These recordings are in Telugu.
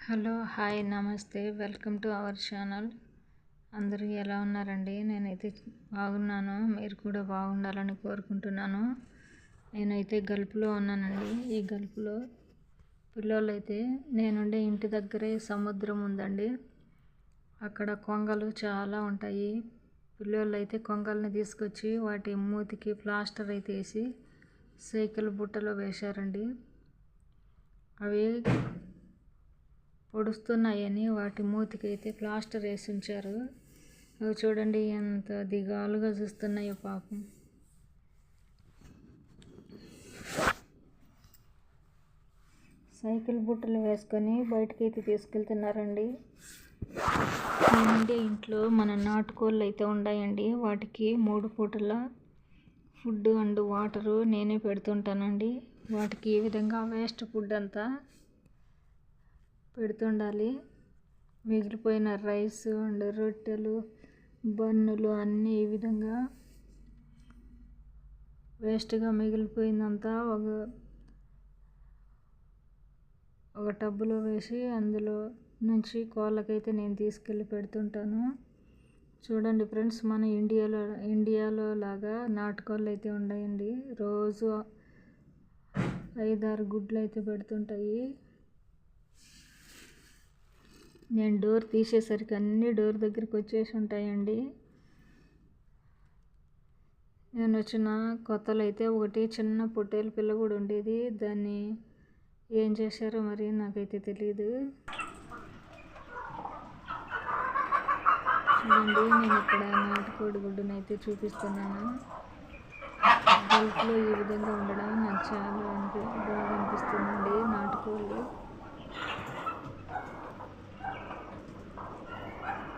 హలో హాయ్ నమస్తే వెల్కమ్ టు అవర్ ఛానల్. అందరూ ఎలా ఉన్నారండి? నేనైతే బాగున్నాను. మీరు కూడా బాగుండాలని కోరుకుంటున్నాను. నేనైతే గల్ఫ్లో ఉన్నానండి. ఈ గల్ఫ్లో పిల్లలు అయితే నేనుండే ఇంటి దగ్గరే సముద్రం ఉందండి. అక్కడ కొంగలు చాలా ఉంటాయి. పిల్లలు అయితే కొంగల్ని తీసుకొచ్చి వాటి మూతికి ప్లాస్టర్ అయితే వేసి సైకిల్ బుట్టలో వేశారండి. అవి పొడుస్తున్నాయని వాటి మూతికి అయితే ప్లాస్టర్ వేసి ఉంచారు. అవి చూడండి ఎంత దిగాలుగా చూస్తున్నాయో పాపం. సైకిల్ బుట్టలు వేసుకొని బయటకి అయితే తీసుకెళ్తున్నారండి. నేనుండే ఇంట్లో మన నాటుకోళ్ళు అయితే ఉన్నాయండి. వాటికి 3 పూటల ఫుడ్ అండ్ వాటరు నేనే పెడుతుంటానండి. వాటికి ఈ విధంగా వేస్ట్ ఫుడ్ అంతా పెడుతుండాలి. మిగిలిపోయిన రైస్ అండ్ రొట్టెలు బన్నులు అన్నీ ఈ విధంగా వేస్ట్గా మిగిలిపోయిందంతా ఒక టబ్బులో వేసి అందులో నుంచి కోళ్ళకైతే నేను తీసుకెళ్ళి పెడుతుంటాను. చూడండి ఫ్రెండ్స్, మన ఇండియాలో లాగా నాటుకోళ్ళు అయితే ఉన్నాయండి. రోజు 5-6 గుడ్లు అయితే పెడుతుంటాయి. నేను డోర్ తీసేసరికి అన్నీ డోర్ దగ్గరికి వచ్చేసి ఉంటాయండి. నేను వచ్చిన కొత్తలో అయితే ఒకటి చిన్న పొట్టేలు పిల్ల కూడా ఉండేది. దాన్ని ఏం చేశారో మరి నాకైతే తెలియదు. చూడండి, నేను ఇక్కడ నాటుకోడి గుడ్డును అయితే చూపిస్తున్నాను. గల్ఫ్లో ఈ విధంగా ఉండడం నాకు చాలా బాగా అనిపిస్తుందండి. నాటుకోళ్ళు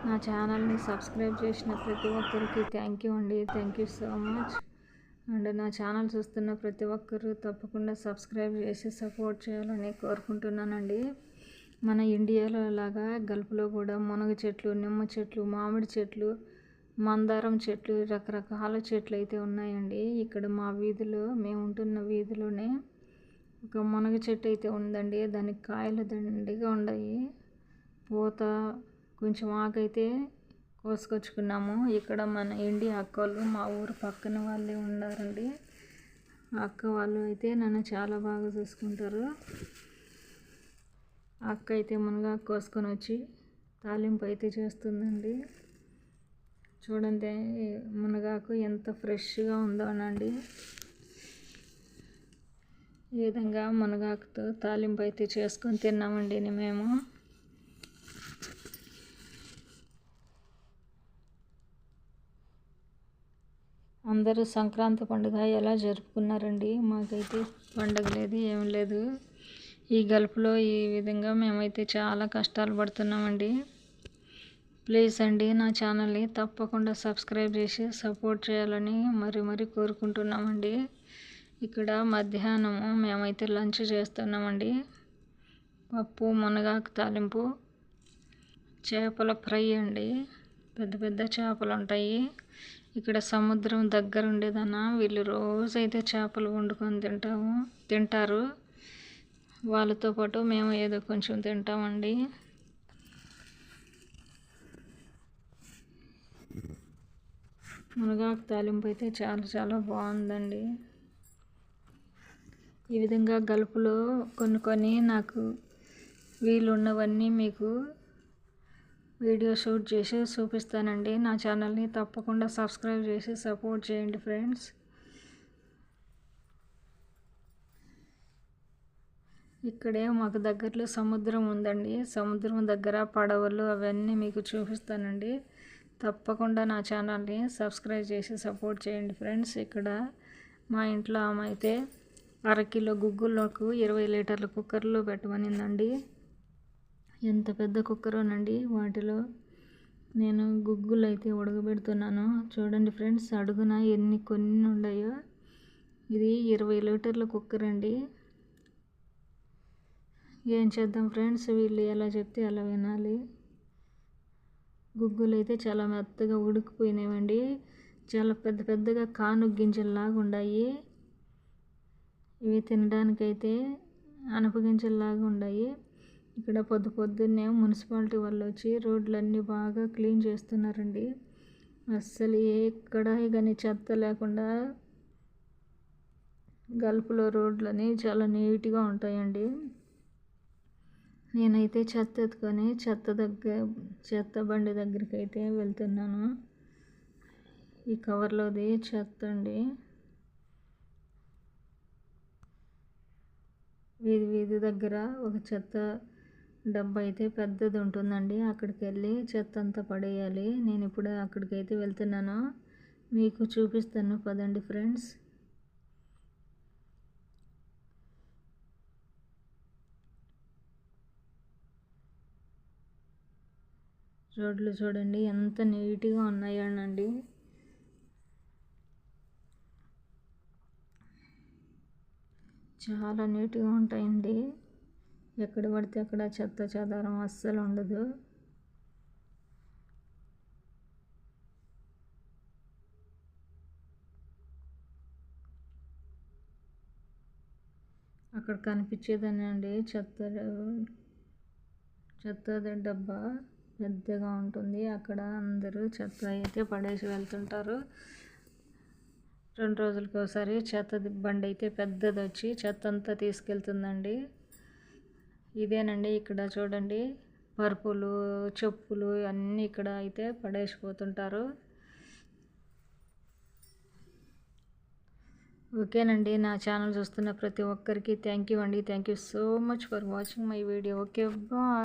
నా ఛానల్ని సబ్స్క్రైబ్ చేసిన ప్రతి ఒక్కరికి థ్యాంక్ యూ అండి. Thank you so much. And నా ఛానల్ చూస్తున్న ప్రతి ఒక్కరు తప్పకుండా సబ్స్క్రైబ్ చేసి సపోర్ట్ చేయాలని కోరుకుంటున్నానండి. మన ఇండియాలో లాగా గల్ఫ్లో కూడా మునగ చెట్లు, నిమ్మ చెట్లు, మామిడి చెట్లు, మందారం చెట్లు, రకరకాల చెట్లు అయితే ఉన్నాయండి. ఇక్కడ మా వీధిలో, మేము ఉంటున్న వీధిలోనే ఒక మునగ చెట్టు అయితే ఉందండి. దానికి కాయలు దండిగా ఉన్నాయి. పూత కొంచెం ఆకైతే కోసుకొచ్చుకున్నాము. ఇక్కడ మన ఇండియా అక్కలు మా ఊరు పక్కన వాళ్ళే ఉన్నారండి. అక్క వాళ్ళు అయితే నన్ను చాలా బాగా చూసుకుంటారు. అక్క అయితే మునగా కోసుకొని వచ్చి తాలింపు అయితే చేస్తుందండి. చూడండి మునగాకు ఎంత ఫ్రెష్గా ఉందో అనండి. ఈ విధంగా మునగాకుతో తాలింపు అయితే చేసుకొని తిన్నామండి మేము. అందరూ సంక్రాంతి పండుగ ఎలా జరుపుకున్నారండి? మాకైతే పండుగ లేదు, ఏం లేదు. ఈ గల్ఫ్లో ఈ విధంగా మేమైతే చాలా కష్టాలు పడుతున్నామండి. ప్లీజ్ అండి, నా ఛానల్ని తప్పకుండా సబ్స్క్రైబ్ చేసి సపోర్ట్ చేయాలని మరీ కోరుకుంటున్నామండి. ఇక్కడ మధ్యాహ్నము మేమైతే లంచ్ చేస్తున్నామండి. పప్పు, మునగాకు తాలింపు, చేపల ఫ్రై అండి. పెద్ద పెద్ద చేపలు ఉంటాయి. ఇక్కడ సముద్రం దగ్గర ఉండేదన్న వీళ్ళు రోజైతే చేపలు వండుకొని తింటారు. వాళ్ళతో పాటు మేము ఏదో కొంచెం తింటామండి. మునగాకు తాలింపు అయితే చాలా బాగుందండి. ఈ విధంగా గల్ఫ్లో కొన్ని నాకు వీలున్నవన్నీ మీకు వీడియో షూట్ చేసి చూపిస్తానండి. నా ఛానల్ని తప్పకుండా సబ్స్క్రైబ్ చేసి సపోర్ట్ చేయండి ఫ్రెండ్స్. ఇక్కడే మాకు దగ్గరలో సముద్రం ఉందండి. సముద్రం దగ్గర పడవలు అవన్నీ మీకు చూపిస్తానండి. తప్పకుండా నా ఛానల్ని సబ్స్క్రైబ్ చేసి సపోర్ట్ చేయండి ఫ్రెండ్స్. ఇక్కడ మా ఇంట్లో ఆమె అయితే 1/2 కిలో గుగ్గులకు 20 లీటర్ల కుక్కర్లో పెట్టమనిందండి. ఎంత పెద్ద కుక్కరోనండి. వాటిలో నేను గుగ్గులు అయితే ఉడకబెడుతున్నాను. చూడండి ఫ్రెండ్స్, అడుగున కొన్ని ఉన్నాయో. ఇది 20 లీటర్ల కుక్కర్ అండి. ఏం చేద్దాం ఫ్రెండ్స్, వీళ్ళు ఎలా చెప్తే అలా వినాలి. గుగ్గులు అయితే చాలా మెత్తగా ఉడికిపోయినాయండి. చాలా పెద్దగా కాను గింజల్లాగా ఉన్నాయి. ఇవి తినడానికైతే అనప గింజల్లాగా ఉన్నాయి. ఇక్కడ పొద్దున్నే మున్సిపాలిటీ వాళ్ళు వచ్చి రోడ్లన్నీ బాగా క్లీన్ చేస్తున్నారండి. అస్సలు ఎక్కడ కానీ చెత్త లేకుండా గల్ఫ్లో రోడ్లని చాలా నీట్గా ఉంటాయండి. నేనైతే చెత్త ఎత్తుకొని చెత్త బండి దగ్గరికి అయితే వెళ్తున్నాను. ఈ కవర్లోది చెత్త అండి. వీధి దగ్గర ఒక చెత్త డబ్బా అయితే పెద్దది ఉంటుందండి. అక్కడికి వెళ్ళి చెత్త అంతా పడేయాలి. నేను ఇప్పుడు అక్కడికైతే వెళ్తున్నాను, మీకు చూపిస్తాను పదండి ఫ్రెండ్స్. రోడ్లు చూడండి ఎంత నీట్గా ఉన్నాయనండి. చాలా నీట్గా ఉంటాయండి. ఎక్కడ పడితే అక్కడ చెత్త చెదారం అస్సలు ఉండదు. అక్కడ కనిపించేదని అండి చెత్త డబ్బా పెద్దగా ఉంటుంది. అక్కడ అందరూ చెత్త అయితే పడేసి వెళ్తుంటారు. 2 రోజులకి ఒకసారి చెత్త బండి అయితే పెద్దది వచ్చి చెత్త అంతా తీసుకెళ్తుందండి. ఇదేనండి ఇక్కడ చూడండి, పరుపులు, చెప్పులు అన్నీ ఇక్కడ అయితే పడేసిపోతుంటారు. ఓకేనండి, నా ఛానల్ చూస్తున్న ప్రతి ఒక్కరికి థ్యాంక్ యూ అండి. Thank you so much for watching my video. Okay, bye.